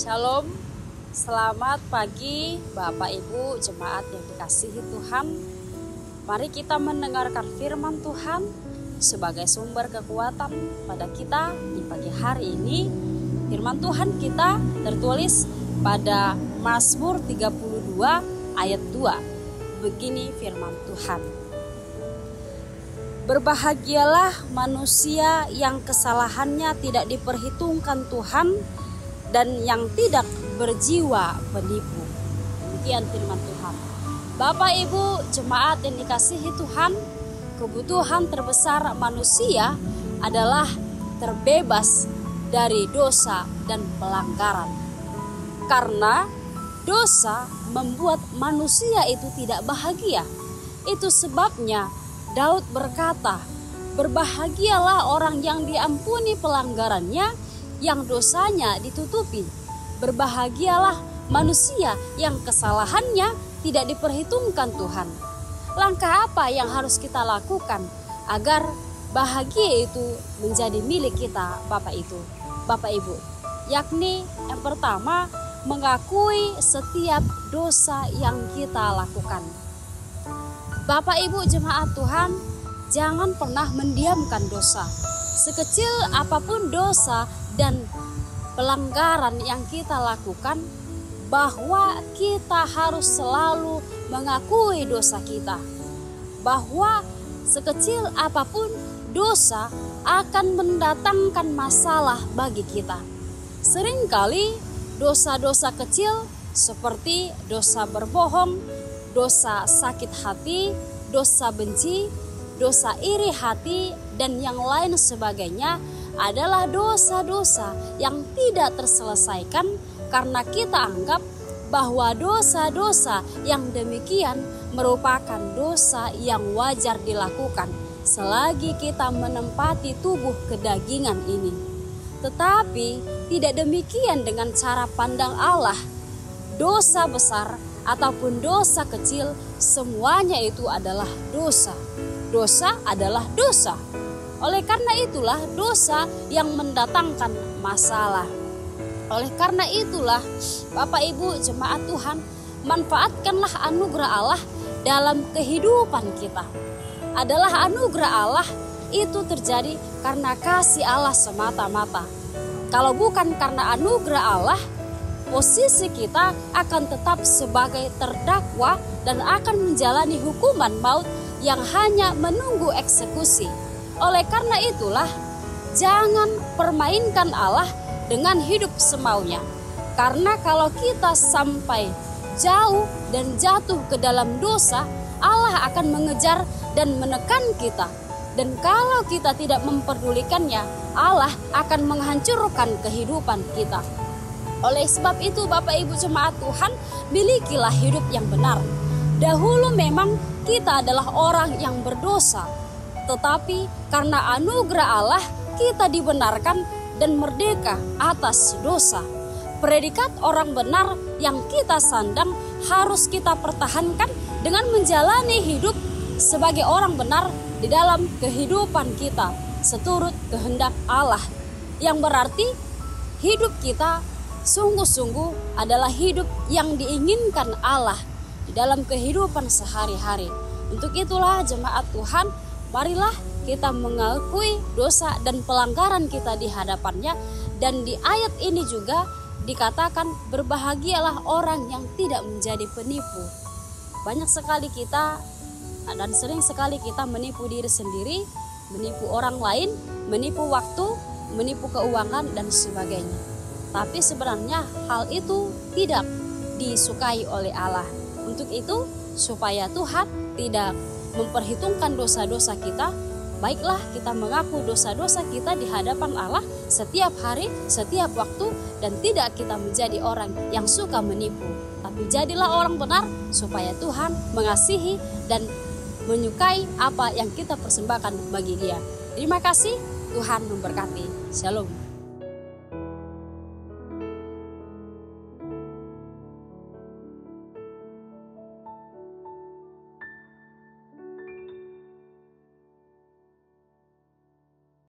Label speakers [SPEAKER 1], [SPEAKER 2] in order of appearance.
[SPEAKER 1] Shalom, selamat pagi Bapak Ibu jemaat yang dikasihi Tuhan. Mari kita mendengarkan firman Tuhan sebagai sumber kekuatan pada kita di pagi hari ini. Firman Tuhan kita tertulis pada Mazmur 32 ayat 2. Begini firman Tuhan. Berbahagialah manusia yang kesalahannya tidak diperhitungkan Tuhan dan yang tidak berjiwa penipu. Demikian firman Tuhan. Bapak Ibu jemaat yang dikasihi Tuhan, kebutuhan terbesar manusia adalah terbebas dari dosa dan pelanggaran. Karena dosa membuat manusia itu tidak bahagia. Itu sebabnya Daud berkata, "Berbahagialah orang yang diampuni pelanggarannya, yang dosanya ditutupi. Berbahagialah manusia yang kesalahannya tidak diperhitungkan Tuhan." Langkah apa yang harus kita lakukan agar bahagia itu menjadi milik kita Bapak Ibu? Yakni yang pertama, mengakui setiap dosa yang kita lakukan. Bapak Ibu jemaat Tuhan, jangan pernah mendiamkan dosa. Sekecil apapun dosa dan pelanggaran yang kita lakukan, bahwa kita harus selalu mengakui dosa kita. Bahwa sekecil apapun dosa akan mendatangkan masalah bagi kita. Seringkali dosa-dosa kecil seperti dosa berbohong, dosa sakit hati, dosa benci, dosa iri hati, dan yang lain sebagainya adalah dosa-dosa yang tidak terselesaikan karena kita anggap bahwa dosa-dosa yang demikian merupakan dosa yang wajar dilakukan selagi kita menempati tubuh kedagingan ini. Tetapi tidak demikian dengan cara pandang Allah. Dosa besar ataupun dosa kecil, semuanya itu adalah dosa. Dosa adalah dosa. Oleh karena itulah dosa yang mendatangkan masalah. Oleh karena itulah Bapak Ibu jemaat Tuhan, manfaatkanlah anugerah Allah dalam kehidupan kita. Adalah anugerah Allah itu terjadi karena kasih Allah semata-mata. Kalau bukan karena anugerah Allah, posisi kita akan tetap sebagai terdakwa dan akan menjalani hukuman maut yang hanya menunggu eksekusi. Oleh karena itulah, jangan permainkan Allah dengan hidup semaunya. Karena kalau kita sampai jauh dan jatuh ke dalam dosa, Allah akan mengejar dan menekan kita. Dan kalau kita tidak memperdulikannya, Allah akan menghancurkan kehidupan kita. Oleh sebab itu Bapak Ibu jemaat Tuhan, milikilah hidup yang benar. Dahulu memang kita adalah orang yang berdosa, tetapi karena anugerah Allah kita dibenarkan dan merdeka atas dosa. Predikat orang benar yang kita sandang harus kita pertahankan dengan menjalani hidup sebagai orang benar di dalam kehidupan kita seturut kehendak Allah. Yang berarti hidup kita sungguh-sungguh adalah hidup yang diinginkan Allah di dalam kehidupan sehari-hari. Untuk itulah jemaat Tuhan, marilah kita mengakui dosa dan pelanggaran kita di hadapannya. Dan di ayat ini juga dikatakan, berbahagialah orang yang tidak menjadi penipu. Banyak sekali kita dan sering sekali kita menipu diri sendiri, menipu orang lain, menipu waktu, menipu keuangan dan sebagainya. Tapi sebenarnya hal itu tidak disukai oleh Allah. Untuk itu, supaya Tuhan tidak memperhitungkan dosa-dosa kita, baiklah kita mengaku dosa-dosa kita di hadapan Allah setiap hari, setiap waktu, dan tidak kita menjadi orang yang suka menipu. Tapi jadilah orang benar supaya Tuhan mengasihi dan menyukai apa yang kita persembahkan bagi Dia. Terima kasih, Tuhan memberkati. Shalom.